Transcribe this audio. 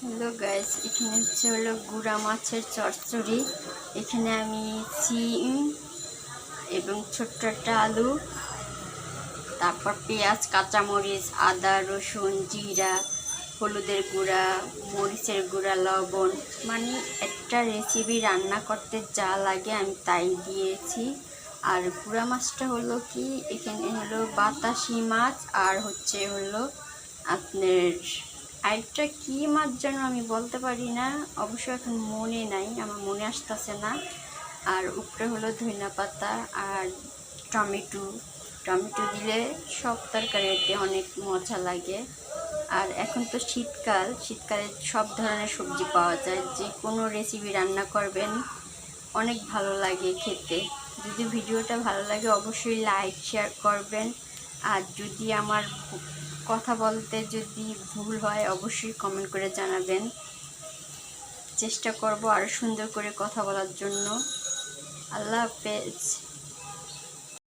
Hello guys, এখানে হলো গুড়া মাছের চচ্চড়ি। এখানে আমি সিম এবং ছোট্ট একটা আলু, তারপর পেঁয়াজ, কাঁচামরিচ, আদা, রসুন, জিরা, হলুদের গুঁড়া, মরিচের গুঁড়া, লবণ, মানে একটা রেসিপি রান্না করতে যা লাগে আমি তাই দিয়েছি। আর গুঁড়া মাছটা হলো কি, এখানে হলো বাতাসি মাছ, আর হলো আপনার আরেকটা কী মাছ যেন আমি বলতে পারি না, অবশ্য এখন মনে নাই, আমার মনে আসতেছে না। আর উপরে হলো ধনিয়া পাতা আর টমেটো। টমেটো দিলে সব তরকারিতে অনেক মজা লাগে। আর এখন তো শীতকালে সব ধরনের সবজি পাওয়া যায়, যে কোনো রেসিপি রান্না করবেন অনেক ভালো লাগে খেতে। যদি ভিডিওটা ভালো লাগে অবশ্যই লাইক শেয়ার করবেন। আর যদি আমার কথা বলতে যদি ভুল হয় অবশ্যই কমেন্ট করে জানাবেন। চেষ্টা করব আরও সুন্দর করে কথা বলার জন্য। আল্লাহ হাফেজ।